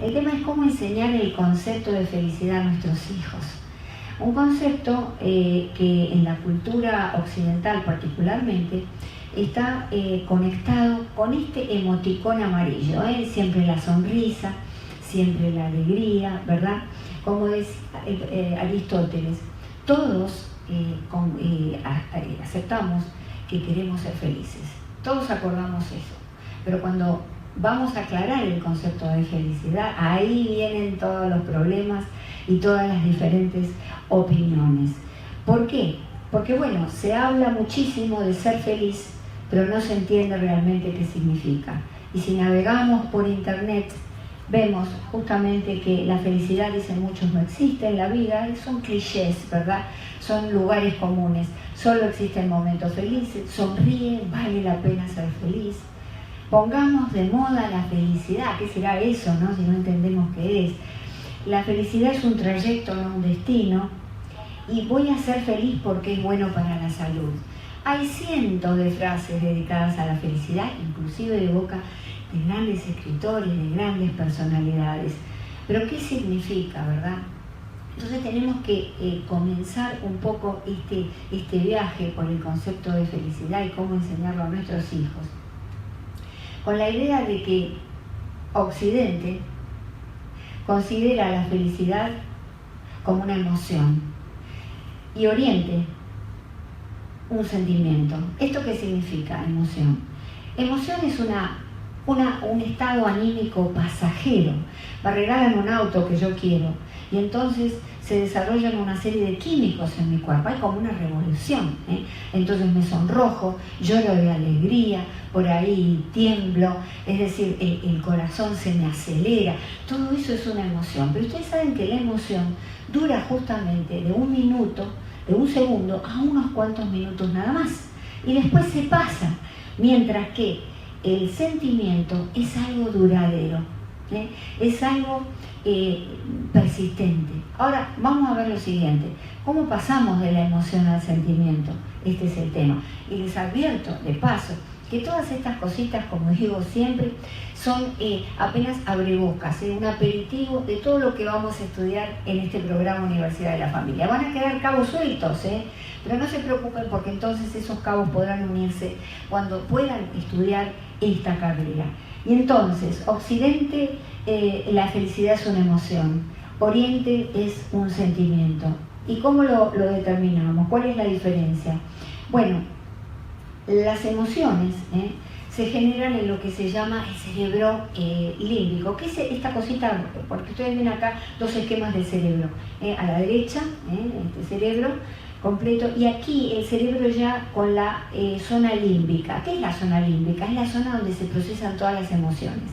El tema es cómo enseñar el concepto de felicidad a nuestros hijos. Un concepto que en la cultura occidental particularmente está conectado con este emoticón amarillo, siempre la sonrisa, siempre la alegría, ¿verdad? Como decía Aristóteles, todos aceptamos que queremos ser felices, todos acordamos eso, pero cuando vamos a aclarar el concepto de felicidad, ahí vienen todos los problemas y todas las diferentes opiniones. ¿Por qué? Porque bueno, se habla muchísimo de ser feliz, pero no se entiende realmente qué significa. Y si navegamos por internet, vemos justamente que la felicidad, dicen muchos, no existe en la vida, son clichés, ¿verdad? Son lugares comunes, solo existen momentos felices, sonríe, vale la pena ser feliz. Pongamos de moda la felicidad, ¿qué será eso, no? Si no entendemos qué es. La felicidad es un trayecto, no un destino, y voy a ser feliz porque es bueno para la salud. Hay cientos de frases dedicadas a la felicidad, inclusive de boca de grandes escritores, de grandes personalidades. Pero ¿qué significa, verdad? Entonces tenemos que comenzar un poco este viaje por el concepto de felicidad y cómo enseñarlo a nuestros hijos, con la idea de que Occidente considera la felicidad como una emoción y Oriente un sentimiento. ¿Esto qué significa emoción? Emoción es un estado anímico pasajero. Me regalan un auto que yo quiero y entonces se desarrollan una serie de químicos en mi cuerpo, hay como una revolución, entonces me sonrojo, lloro de alegría, por ahí tiemblo, es decir, el corazón se me acelera, todo eso es una emoción, pero ustedes saben que la emoción dura justamente de un minuto, de un segundo a unos cuantos minutos nada más, y después se pasa, mientras que el sentimiento es algo duradero, es algo persistente. Ahora vamos a ver lo siguiente, ¿cómo pasamos de la emoción al sentimiento? Este es el tema. Y les advierto, de paso, que todas estas cositas, como digo siempre, son apenas abrebocas, un aperitivo de todo lo que vamos a estudiar en este programa Universidad de la Familia. Van a quedar cabos sueltos, pero no se preocupen porque entonces esos cabos podrán unirse cuando puedan estudiar esta carrera. Y entonces, Occidente, la felicidad es una emoción, Oriente es un sentimiento. ¿Y cómo lo determinamos? ¿Cuál es la diferencia? Bueno, las emociones se generan en lo que se llama el cerebro límbico, que es esta cosita, porque ustedes ven acá dos esquemas del cerebro, a la derecha, este cerebro completo, y aquí el cerebro ya con la zona límbica. ¿Qué es la zona límbica? Es la zona donde se procesan todas las emociones.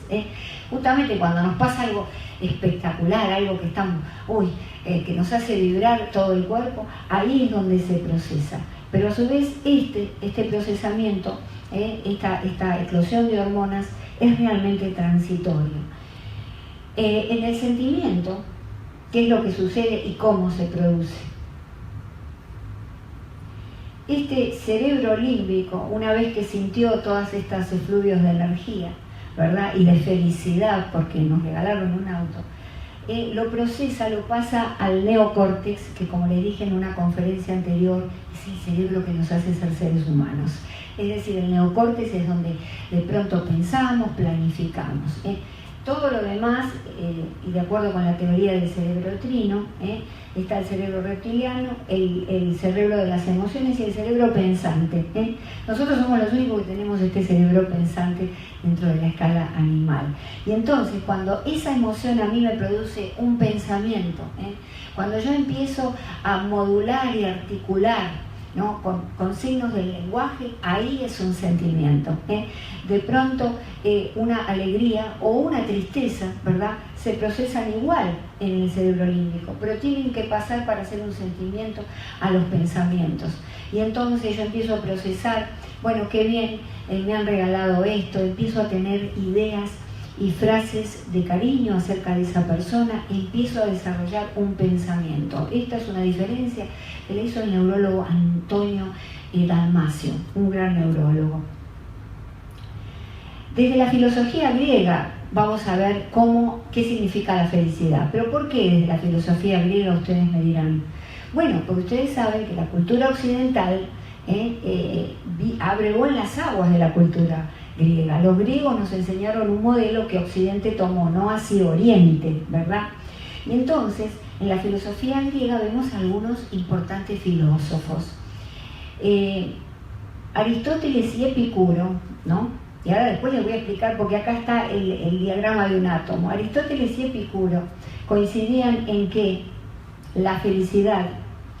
Justamente cuando nos pasa algo espectacular, algo que estamos, que nos hace vibrar todo el cuerpo, ahí es donde se procesa. Pero a su vez este procesamiento, esta eclosión de hormonas es realmente transitorio. En el sentimiento, ¿qué es lo que sucede y cómo se produce? Este cerebro límbico, una vez que sintió todas estas efluvios de energía, ¿verdad? Y de felicidad porque nos regalaron un auto, lo procesa, lo pasa al neocórtex, que como les dije en una conferencia anterior, es el cerebro que nos hace ser seres humanos. Es decir, el neocórtex es donde de pronto pensamos, planificamos. Todo lo demás, y de acuerdo con la teoría del cerebro trino, está el cerebro reptiliano, el cerebro de las emociones y el cerebro pensante. Nosotros somos los únicos que tenemos este cerebro pensante dentro de la escala animal. Y entonces, cuando esa emoción a mí me produce un pensamiento, cuando yo empiezo a modular y articular, ¿no? Con signos del lenguaje, ahí es un sentimiento. De pronto una alegría o una tristeza, ¿verdad? Se procesan igual en el cerebro límbico, pero tienen que pasar para hacer un sentimiento a los pensamientos. Y entonces yo empiezo a procesar, bueno, qué bien, me han regalado esto, empiezo a tener ideas y frases de cariño acerca de esa persona, empiezo a desarrollar un pensamiento. Esta es una diferencia que le hizo el neurólogo Antonio Dalmacio, un gran neurólogo. Desde la filosofía griega, vamos a ver qué significa la felicidad. Pero ¿por qué desde la filosofía griega ustedes me dirán? Bueno, porque ustedes saben que la cultura occidental abrevó en las aguas de la cultura griega. Los griegos nos enseñaron un modelo que Occidente tomó, no así Oriente, ¿verdad? Y entonces, en la filosofía griega vemos algunos importantes filósofos. Aristóteles y Epicuro, ¿no? Y ahora después les voy a explicar, porque acá está el diagrama de un átomo. Aristóteles y Epicuro coincidían en que la felicidad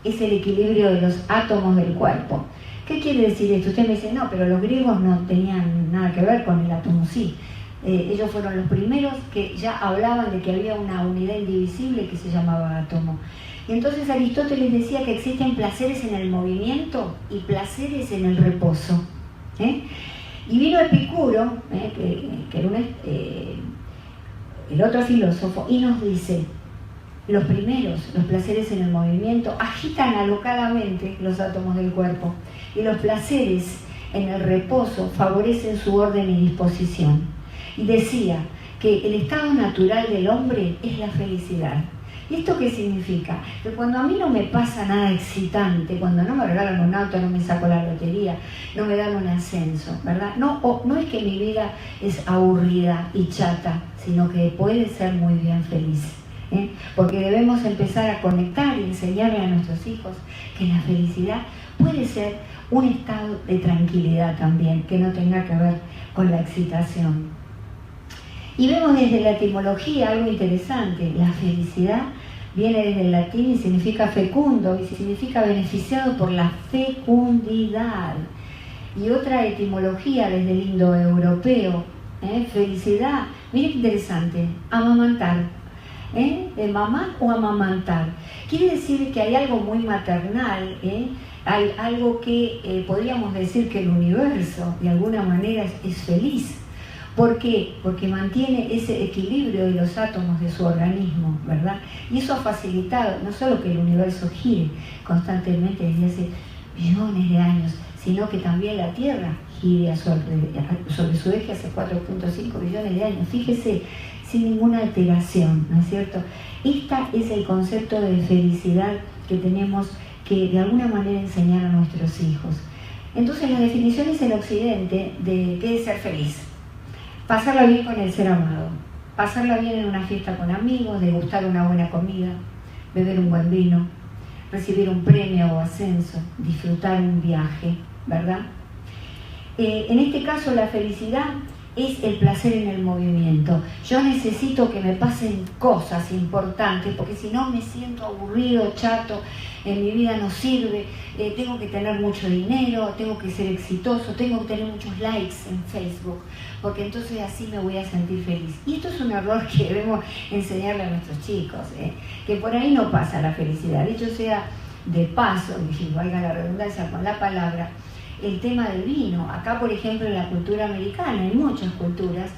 es el equilibrio de los átomos del cuerpo. ¿Qué quiere decir esto? Usted me dice, no, pero los griegos no tenían nada que ver con el átomo, sí. Ellos fueron los primeros que ya hablaban de que había una unidad indivisible que se llamaba átomo. Y entonces Aristóteles decía que existen placeres en el movimiento y placeres en el reposo. Y vino Epicuro, que era el otro filósofo, y nos dice, los primeros, los placeres en el movimiento, agitan alocadamente los átomos del cuerpo, y los placeres en el reposo favorecen su orden y disposición. Y decía que el estado natural del hombre es la felicidad. ¿Y esto qué significa? Que cuando a mí no me pasa nada excitante, cuando no me regalan un auto, no me saco la lotería, no me dan un ascenso, ¿verdad? No es que mi vida es aburrida y chata, sino que puede ser muy bien feliz. Porque debemos empezar a conectar y enseñarle a nuestros hijos que la felicidad puede ser un estado de tranquilidad también, que no tenga que ver con la excitación. Y vemos desde la etimología algo interesante. La felicidad viene desde el latín y significa fecundo, y significa beneficiado por la fecundidad. Y otra etimología desde el indoeuropeo, felicidad, miren qué interesante, amamantar. De mamar o amamantar. Quiere decir que hay algo muy maternal, hay algo que podríamos decir que el universo de alguna manera es feliz. ¿Por qué? Porque mantiene ese equilibrio de los átomos de su organismo, ¿verdad? Y eso ha facilitado no solo que el universo gire constantemente desde hace millones de años, sino que también la Tierra gire sobre su eje hace 4.5 billones de años. Fíjese, sin ninguna alteración, ¿no es cierto? Este es el concepto de felicidad que tenemos que de alguna manera enseñar a nuestros hijos. Entonces, la definición es en Occidente de qué es ser feliz. Pasarla bien con el ser amado, pasarla bien en una fiesta con amigos, degustar una buena comida, beber un buen vino, recibir un premio o ascenso, disfrutar un viaje, ¿verdad? En este caso, la felicidad es el placer en el movimiento. Yo necesito que me pasen cosas importantes, porque si no me siento aburrido, chato, en mi vida no sirve, tengo que tener mucho dinero, tengo que ser exitoso, tengo que tener muchos likes en Facebook, porque entonces así me voy a sentir feliz. Y esto es un error que debemos enseñarle a nuestros chicos, que por ahí no pasa la felicidad. Dicho sea de paso, y valga la redundancia con la palabra, el tema del vino. Acá, por ejemplo, en la cultura americana, en muchas culturas,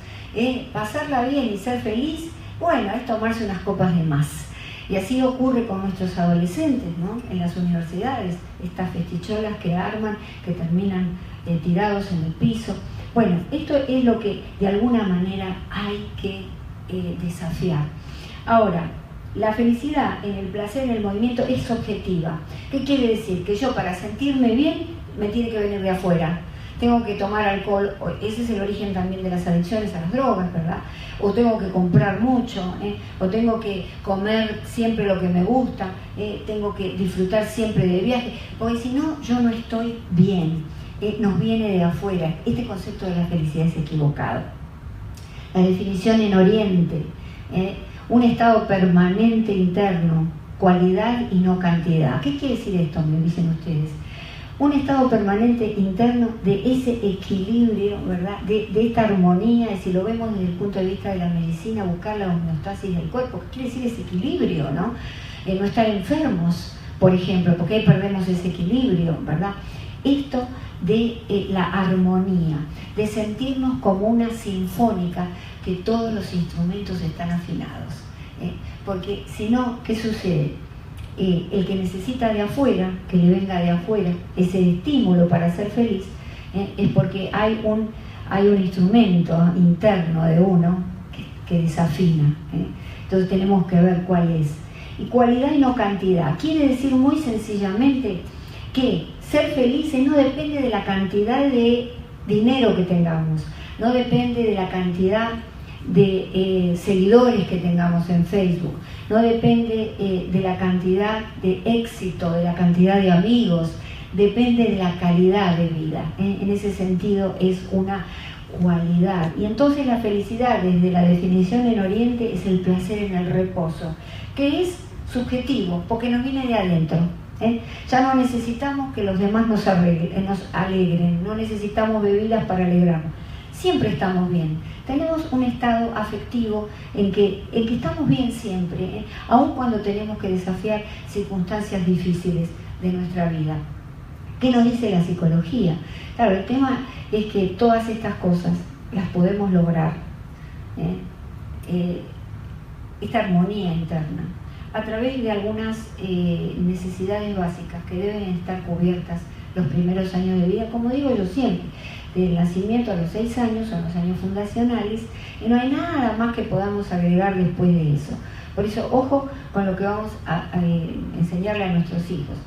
pasarla bien y ser feliz, bueno, es tomarse unas copas de más. Y así ocurre con nuestros adolescentes, ¿no? En las universidades, estas festicholas que arman, que terminan tirados en el piso. Bueno, esto es lo que de alguna manera hay que desafiar. Ahora, la felicidad en el placer, en el movimiento, es objetiva. ¿Qué quiere decir? Que yo, para sentirme bien, me tiene que venir de afuera. Tengo que tomar alcohol, ese es el origen también de las adicciones a las drogas, ¿verdad? O tengo que comprar mucho, o tengo que comer siempre lo que me gusta, tengo que disfrutar siempre de viaje, porque si no, yo no estoy bien, nos viene de afuera. Este concepto de la felicidad es equivocado. La definición en Oriente, un estado permanente interno, cualidad y no cantidad. ¿Qué quiere decir esto? Me dicen ustedes. Un estado permanente interno de ese equilibrio, ¿verdad? De esta armonía, y si lo vemos desde el punto de vista de la medicina, buscar la homeostasis del cuerpo. ¿Qué quiere decir ese equilibrio, no? No estar enfermos, por ejemplo, porque ahí perdemos ese equilibrio, ¿verdad? Esto de la armonía, de sentirnos como una sinfónica, que todos los instrumentos están afinados. Porque si no, ¿qué sucede? El que necesita de afuera, que le venga de afuera ese estímulo para ser feliz, es porque hay un instrumento interno de uno que que desafina. Entonces tenemos que ver cuál es. Y cualidad y no cantidad. Quiere decir muy sencillamente que ser felices no depende de la cantidad de dinero que tengamos, no depende de la cantidad de seguidores que tengamos en Facebook, no depende de la cantidad de éxito, de la cantidad de amigos, depende de la calidad de vida. En ese sentido es una cualidad. Y entonces la felicidad, desde la definición en Oriente, es el placer en el reposo, que es subjetivo, porque nos viene de adentro. Ya no necesitamos que los demás nos alegren, no necesitamos bebidas para alegrarnos. Siempre estamos bien. Tenemos un estado afectivo en que estamos bien siempre, aun cuando tenemos que desafiar circunstancias difíciles de nuestra vida. ¿Qué nos dice la psicología? Claro, el tema es que todas estas cosas las podemos lograr, esta armonía interna, a través de algunas necesidades básicas que deben estar cubiertas los primeros años de vida, como digo yo siempre, del nacimiento a los 6 años, son los años fundacionales, y no hay nada más que podamos agregar después de eso. Por eso, ojo con lo que vamos a enseñarle a nuestros hijos.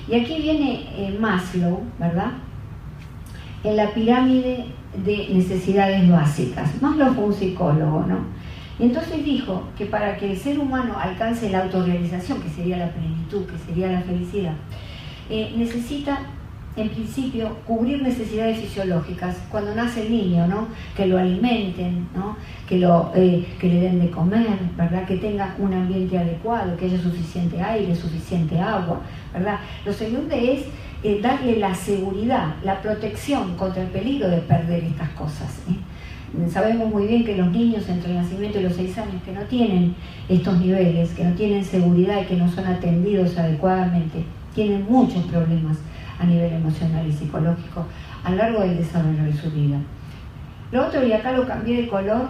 Y aquí viene Maslow, ¿verdad? En la pirámide de necesidades básicas. Maslow fue un psicólogo, ¿no? Y entonces dijo que para que el ser humano alcance la autorrealización, que sería la plenitud, que sería la felicidad, necesita, en principio, cubrir necesidades fisiológicas. Cuando nace el niño, ¿no? Que lo alimenten, ¿no? Que le den de comer, ¿verdad? Que tenga un ambiente adecuado, que haya suficiente aire, suficiente agua, ¿verdad? Lo segundo es darle la seguridad, la protección contra el peligro de perder estas cosas. Sabemos muy bien que los niños entre el nacimiento y los 6 años que no tienen estos niveles, que no tienen seguridad y que no son atendidos adecuadamente, tienen muchos problemas a nivel emocional y psicológico a lo largo del desarrollo de su vida. Lo otro, y acá lo cambié de color,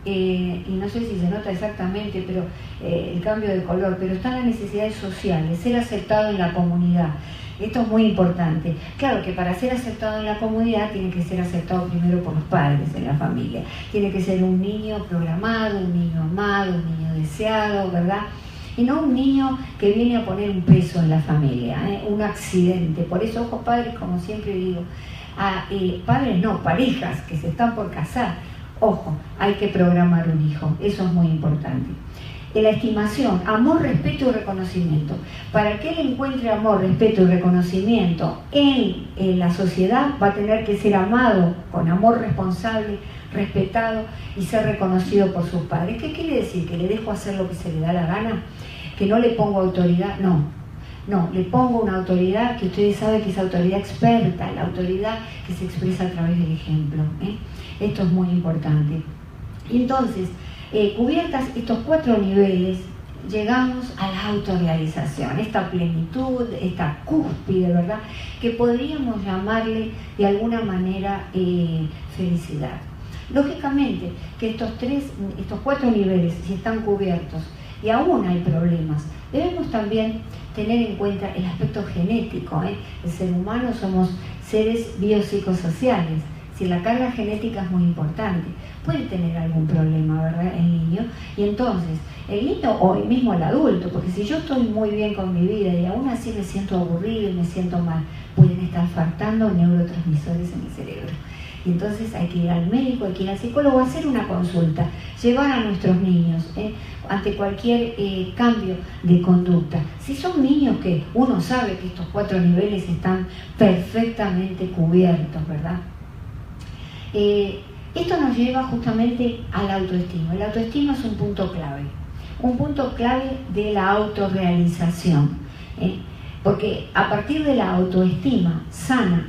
y no sé si se nota exactamente, pero el cambio de color, pero están las necesidades sociales, ser aceptado en la comunidad. Esto es muy importante. Claro que para ser aceptado en la comunidad tiene que ser aceptado primero por los padres en la familia. Tiene que ser un niño programado, un niño amado, un niño deseado, ¿verdad? Y no un niño que viene a poner un peso en la familia, un accidente. Por eso, ojo padres, como siempre digo, padres no, parejas que se están por casar, ojo, hay que programar un hijo, eso es muy importante. La estimación, amor, respeto y reconocimiento. Para que él encuentre amor, respeto y reconocimiento en la sociedad, va a tener que ser amado con amor responsable, respetado y ser reconocido por sus padres. ¿Qué quiere decir? ¿Que le dejo hacer lo que se le da la gana? ¿Que no le pongo autoridad? No, le pongo una autoridad que ustedes saben que es autoridad experta, la autoridad que se expresa a través del ejemplo. Esto es muy importante. Y entonces, cubiertas estos 4 niveles, llegamos a la autorrealización, esta plenitud, esta cúspide, ¿verdad? Que podríamos llamarle de alguna manera felicidad. Lógicamente que estos 4 niveles, si están cubiertos y aún hay problemas, debemos también tener en cuenta el aspecto genético. El ser humano somos seres biopsicosociales. Si la carga genética es muy importante, puede tener algún problema, ¿verdad?, el niño. Y entonces, el niño o el mismo el adulto, porque si yo estoy muy bien con mi vida y aún así me siento aburrido y me siento mal, pueden estar faltando neurotransmisores en el cerebro. Y entonces hay que ir al médico, hay que ir al psicólogo, hacer una consulta, llevar a nuestros niños ante cualquier cambio de conducta. Si son niños que uno sabe que estos 4 niveles están perfectamente cubiertos, ¿verdad? Esto nos lleva justamente a la autoestima. La autoestima es un punto clave de la autorrealización, porque a partir de la autoestima sana,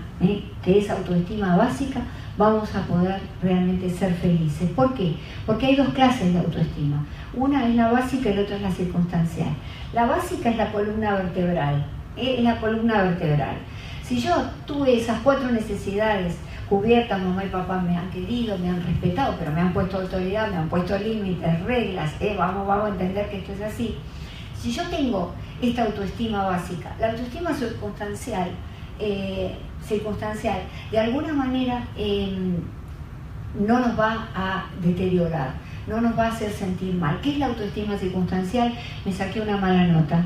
que es autoestima básica, vamos a poder realmente ser felices. ¿Por qué? Porque hay 2 clases de autoestima. Una es la básica y la otra es la circunstancial. La básica es la columna vertebral. Si yo tuve esas 4 necesidades cubiertas, mamá y papá me han querido, me han respetado, pero me han puesto autoridad, me han puesto límites, reglas, vamos a entender que esto es así. Si yo tengo esta autoestima básica, la autoestima circunstancial, de alguna manera no nos va a deteriorar, no nos va a hacer sentir mal. ¿Qué es la autoestima circunstancial? Me saqué una mala nota,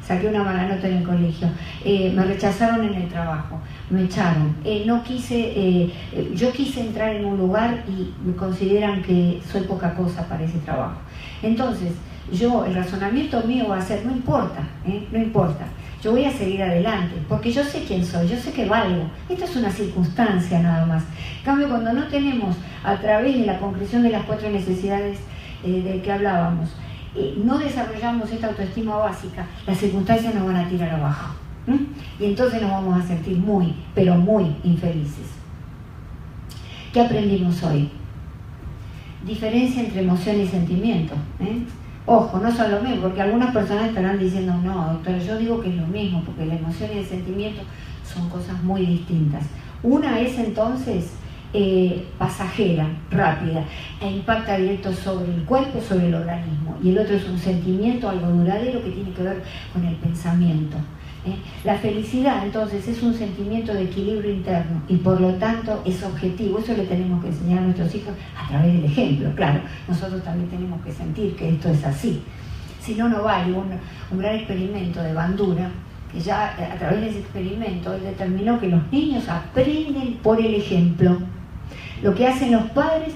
saqué una mala nota en el colegio, me rechazaron en el trabajo, me echaron, yo quise entrar en un lugar y me consideran que soy poca cosa para ese trabajo. Entonces, el razonamiento mío va a ser, no importa, no importa, yo voy a seguir adelante, porque yo sé quién soy, yo sé que valgo. Esto es una circunstancia nada más. En cambio, cuando no tenemos, a través de la concreción de las 4 necesidades de que hablábamos, no desarrollamos esta autoestima básica, las circunstancias nos van a tirar abajo. Y entonces nos vamos a sentir muy, pero muy infelices. ¿Qué aprendimos hoy? Diferencia entre emoción y sentimiento. Ojo, no son lo mismo, porque algunas personas estarán diciendo, no, doctora, yo digo que es lo mismo, porque la emoción y el sentimiento son cosas muy distintas. Una es entonces pasajera, rápida, e impacta directo sobre el cuerpo, sobre el organismo, y el otro es un sentimiento, algo duradero que tiene que ver con el pensamiento. La felicidad entonces es un sentimiento de equilibrio interno y por lo tanto es objetivo. Eso le tenemos que enseñar a nuestros hijos a través del ejemplo. Claro, nosotros también tenemos que sentir que esto es así, si no, no vale. Un gran experimento de Bandura, que ya a través de ese experimento él determinó que los niños aprenden por el ejemplo. Lo que hacen los padres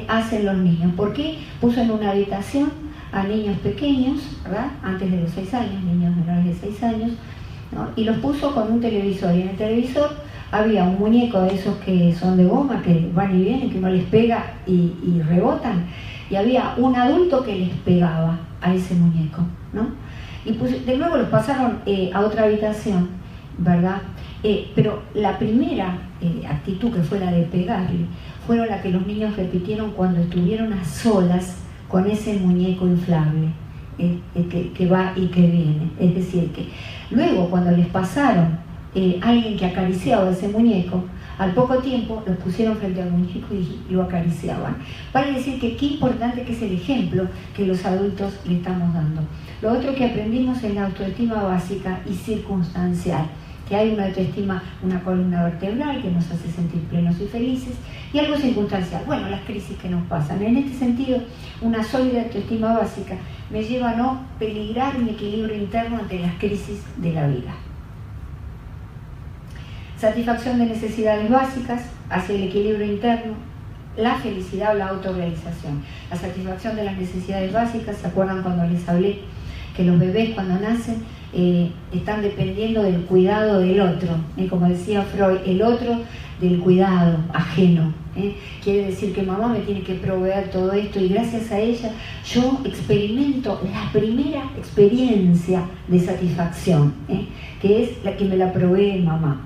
hacen los niños. ¿Por qué? Puso en una habitación a niños pequeños, ¿verdad? Antes de los 6 años, niños menores de 6 años, ¿no? Y los puso con un televisor, y en el televisor había un muñeco de esos que son de goma, que van y vienen, que uno les pega y rebotan, y había un adulto que les pegaba a ese muñeco, ¿no? Y de nuevo los pasaron a otra habitación, ¿verdad? Pero la primera actitud, que fue la de pegarle, fueron la que los niños repitieron cuando estuvieron a solas con ese muñeco inflable, que va y que viene. Es decir, que luego cuando les pasaron alguien que acariciaba ese muñeco, al poco tiempo los pusieron frente al muñeco y lo acariciaban. Para decir que qué importante que es el ejemplo que los adultos le estamos dando. Lo otro que aprendimos es la autoestima básica y circunstancial, que hay una autoestima, una columna vertebral que nos hace sentir plenos y felices, y algo circunstancial, bueno, las crisis que nos pasan. En este sentido, una sólida autoestima básica me lleva a no peligrar mi equilibrio interno ante las crisis de la vida. Satisfacción de necesidades básicas hacia el equilibrio interno, la felicidad o la autorrealización. La satisfacción de las necesidades básicas, ¿se acuerdan cuando les hablé que los bebés cuando nacen están dependiendo del cuidado del otro? Como decía Freud, el otro del cuidado ajeno. Quiere decir que mamá me tiene que proveer todo esto y gracias a ella yo experimento la primera experiencia de satisfacción, que es la que me la provee mamá.